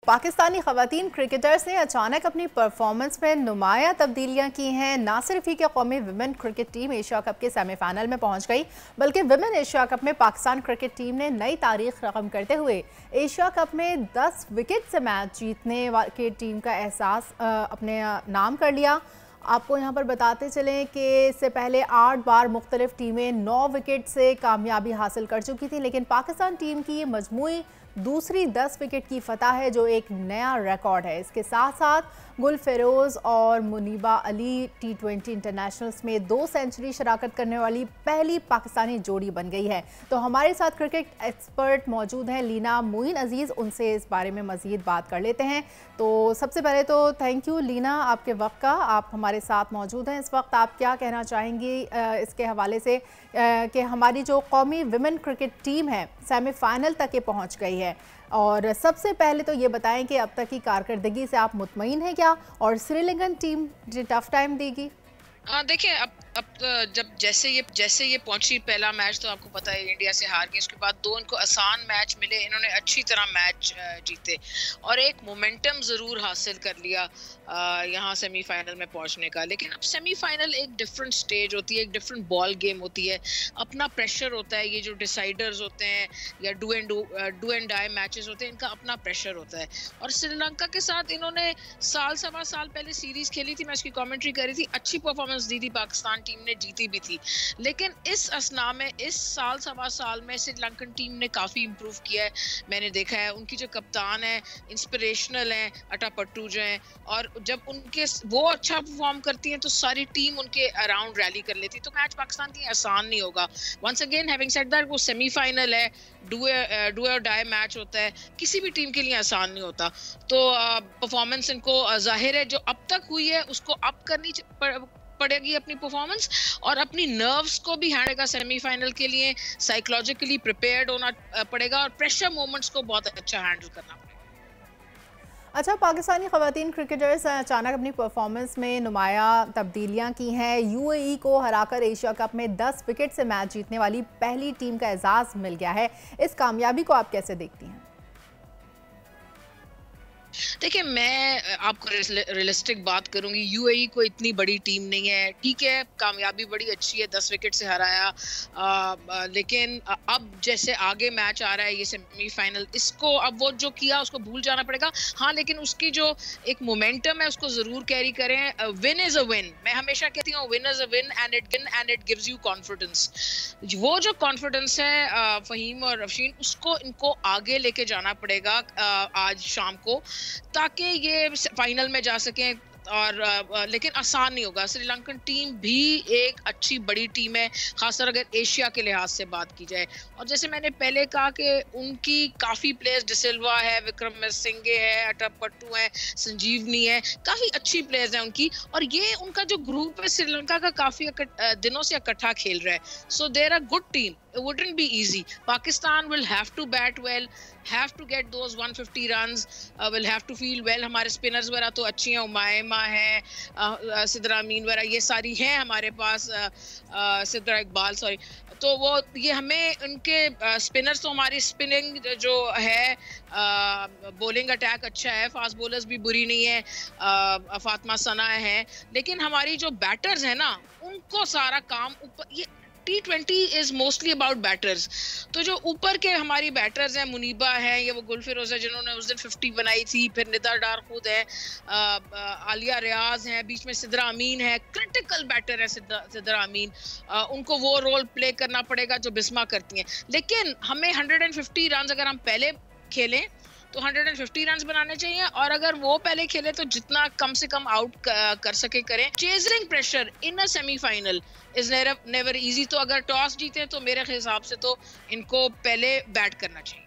पाकिस्तानी खवातीन क्रिकेटर्स ने अचानक अपनी परफॉर्मेंस में नुमाया तब्दीलियां की हैं। ना सिर्फ ही कि कौमी women cricket team Asia cup के सेमीफाइनल में पहुंच गई, बल्कि विमेन एशिया कप में पाकिस्तान क्रिकेट टीम ने नई तारीख रकम करते हुए एशिया कप में 10 विकेट से मैच जीतने की टीम का एहसास अपने नाम कर लिया। आपको यहाँ पर बताते चलें कि इससे पहले 8 बार मुख्तलिफ टीमें 9 विकेट से कामयाबी हासिल कर चुकी थी, लेकिन पाकिस्तान टीम की ये मजमूई दूसरी 10 विकेट की फतह है, जो एक नया रिकॉर्ड है। इसके साथ साथ गुल फेरोज़ और मुनीबा अली T20 इंटरनेशनल्स में 2 सेंचुरी शराकत करने वाली पहली पाकिस्तानी जोड़ी बन गई है। तो हमारे साथ क्रिकेट एक्सपर्ट मौजूद हैं लीना मोइन अजीज़, उनसे इस बारे में मज़ीद बात कर लेते हैं। तो सबसे पहले तो थैंक यू लीना आपके वक्त का, आप हमारे साथ मौजूद हैं इस वक्त। आप क्या कहना चाहेंगी इसके हवाले से कि हमारी जो कौमी विमेन क्रिकेट टीम है सेमीफाइनल तक ये पहुँच गई है, और सबसे पहले तो ये बताएं कि अब तक की कारकर्दगी से आप मुतमईन हैं क्या, और श्रीलंकन टीम जो टफ टाइम देगी? देखिए अब जैसे ये पहुंची, पहला मैच तो आपको पता है इंडिया से हार गई, उसके बाद 2 इनको आसान मैच मिले, इन्होंने अच्छी तरह मैच जीते और एक मोमेंटम ज़रूर हासिल कर लिया यहाँ सेमीफाइनल में पहुंचने का। लेकिन अब सेमीफाइनल एक डिफरेंट स्टेज होती है, एक डिफरेंट बॉल गेम होती है, अपना प्रेशर होता है। ये जो डिसाइडर्स होते हैं या डू एंड डाई मैचेस होते हैं, इनका अपना प्रेशर होता है। और श्रीलंका के साथ इन्होंने सवा साल पहले सीरीज खेली थी, मैं इसकी कॉमेंट्री कर रही थी, अच्छी परफॉर्मेंस दी थी, पाकिस्तान टीम ने जीती भी थी। लेकिन इस असना में इस सवा साल में श्रीलंकन टीम ने काफी इंप्रूव किया है, मैंने देखा है। उनकी जो कप्तान है इंस्पिरेशनल है, अटापट्टू जो है, और जब वो अच्छा परफॉर्म करती हैं तो सारी टीम उनके अराउंड रैली कर लेती है। तो मैच पाकिस्तान की आसान नहीं होगा। Once again having said that, वो सेमीफाइनल है, डू और डाई मैच होता है, किसी भी टीम के लिए आसान नहीं होता। तो परफॉर्मेंस इनको जाहिर है जो अब तक हुई है उसको अप करनी पड़ेगी अपनी परफॉर्मेंस, और अपनी नर्व्स को भी हैंडल सेमीफाइनल के लिए साइकोलॉजिकली प्रिपेयर्ड होना पड़ेगा, और प्रेशर मोमेंट्स को बहुत अच्छा हैंडल करना पड़ेगा। अच्छा, पाकिस्तानी खवातीन क्रिकेटर्स अचानक अपनी परफॉर्मेंस में नुमाया तब्दीलियां की हैं। यूएई को हराकर एशिया कप में 10 विकेट से मैच जीतने वाली पहली टीम का एजाज मिल गया है। इस कामयाबी को आप कैसे देखती हैं? देखिए, मैं आपको रियलिस्टिक बात करूंगी, यूएई को इतनी बड़ी टीम नहीं है, ठीक है, कामयाबी बड़ी अच्छी है, 10 विकेट से हराया, लेकिन अब जैसे आगे मैच आ रहा है, ये सेमीफाइनल, इसको अब वो जो किया उसको भूल जाना पड़ेगा। हाँ, लेकिन उसकी जो एक मोमेंटम है उसको जरूर कैरी करें। विन इज अ विन, मैं हमेशा कहती हूँ win is a win and it gives you confidence. वो जो कॉन्फिडेंस है फहीम और अफशीन, उसको इनको आगे लेके जाना पड़ेगा आज शाम को, ताकि ये फाइनल में जा सकें। और लेकिन आसान नहीं होगा। श्रीलंकन टीम भी एक अच्छी बड़ी टीम है, खासकर अगर एशिया के लिहाज से बात की जाए। और जैसे मैंने पहले कहा कि उनकी काफ़ी प्लेयर्स, डिसिल्वा है, विक्रम सिंघे है, अटापट्टू है, संजीवनी है, काफ़ी अच्छी प्लेयर्स हैं उनकी। और ये उनका जो ग्रुप है श्रीलंका का काफ़ी दिनों से इकट्ठा खेल रहा है। So there a good team, it wouldn't be easy. Pakistan will have to bat well, have to get those 150 runs, will have to feel well. हमारे स्पिनर्स वगैरह तो अच्छी हैं, उमायमा है, सिद्रा अमीन वगैरह, ये सारी हैं हमारे पास, सिद्रा इकबाल, सॉरी। तो वो ये हमें उनके स्पिनर्स, तो हमारी स्पिनिंग जो है, बॉलिंग अटैक अच्छा है, फास्ट बॉलर्स भी बुरी नहीं है, फातिमा सना है, लेकिन हमारी जो बैटर्स है ना, उनको सारा काम ऊपर, ये T20 is mostly about batters. तो जो ऊपर के हमारी बैटर्स हैं, मुनीबा है, ये वो गुल फेरोज़ है जिन्होंने उस दिन 50 बनाई थी, फिर निदा डार खुद है, आलिया रियाज है, बीच में सिद्रा अमीन है, क्रिटिकल बैटर है सिद्रा अमीन, उनको वो रोल प्ले करना पड़ेगा जो बिस्मा करती हैं। लेकिन हमें 150 रन अगर हम पहले खेलें तो 150 रन बनाने चाहिए, और अगर वो पहले खेले तो जितना कम से कम आउट कर सके करें। Chasing pressure in a semifinal is never easy. तो अगर टॉस जीते तो मेरे हिसाब से तो इनको पहले बैट करना चाहिए।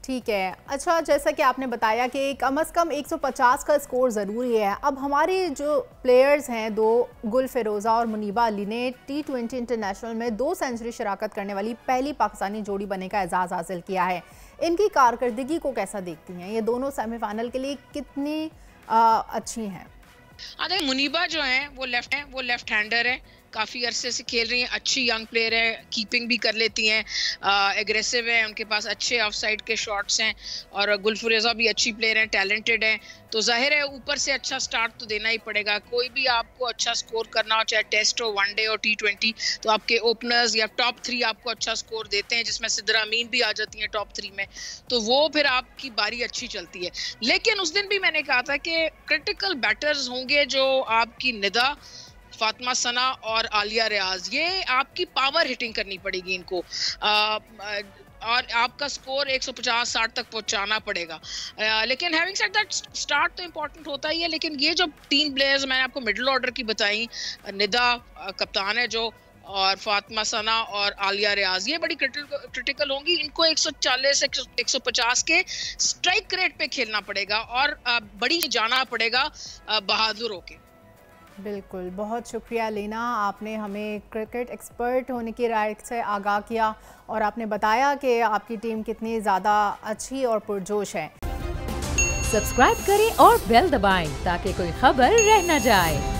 ठीक है। अच्छा, जैसा कि आपने बताया कि कम से कम 150 का स्कोर ज़रूरी है। अब हमारे जो प्लेयर्स हैं, 2 गुल फेरोज़ा और मुनीबा अली ने T20 इंटरनेशनल में 2 सेंचुरी शराकत करने वाली पहली पाकिस्तानी जोड़ी बनने का एजाज़ हासिल किया है। इनकी कारकर्दगी को कैसा देखती हैं? ये दोनों सेमीफाइनल के लिए कितनी अच्छी हैं? मुनीबा जो है वो लेफ्ट हैंडर है, काफ़ी अरसे से खेल रही हैं, अच्छी यंग प्लेयर है, कीपिंग भी कर लेती हैं, एग्रेसिव है, उनके पास अच्छे ऑफ साइड के शॉट्स हैं और गुलफुरेज़ा भी अच्छी प्लेयर हैं, टैलेंटेड हैं। तो ज़ाहिर है ऊपर से अच्छा स्टार्ट तो देना ही पड़ेगा। कोई भी आपको अच्छा स्कोर करना हो, चाहे टेस्ट हो, वनडे हो, T20, तो आपके ओपनर्स या टॉप 3 आपको अच्छा स्कोर देते हैं, जिसमें सिद्रा अमीन भी आ जाती हैं टॉप 3 में, तो वो फिर आपकी बारी अच्छी चलती है। लेकिन उस दिन भी मैंने कहा था कि क्रिटिकल बैटर्स होंगे जो आपकी निदा, फातिमा सना और आलिया रियाज, ये आपकी पावर हिटिंग करनी पड़ेगी इनको, और आपका स्कोर 150-60 तक पहुंचाना पड़ेगा। लेकिन हैविंग सेड दैट, स्टार्ट तो इंपॉर्टेंट होता ही है, लेकिन ये जो 3 प्लेयर्स मैंने आपको मिडिल ऑर्डर की बताई, निदा कप्तान है जो, और फातिमा सना और आलिया रियाज, ये बड़ी क्रिटिकल होंगी। इनको 140 150 के स्ट्राइक रेट पे खेलना पड़ेगा और बड़ी जाना पड़ेगा बहादुर होके। बिल्कुल, बहुत शुक्रिया लीना, आपने हमें क्रिकेट एक्सपर्ट होने की राय से आगाह किया और आपने बताया कि आपकी टीम कितनी ज़्यादा अच्छी और पुरजोश है। सब्सक्राइब करें और बेल दबाएं ताकि कोई खबर रह न जाए।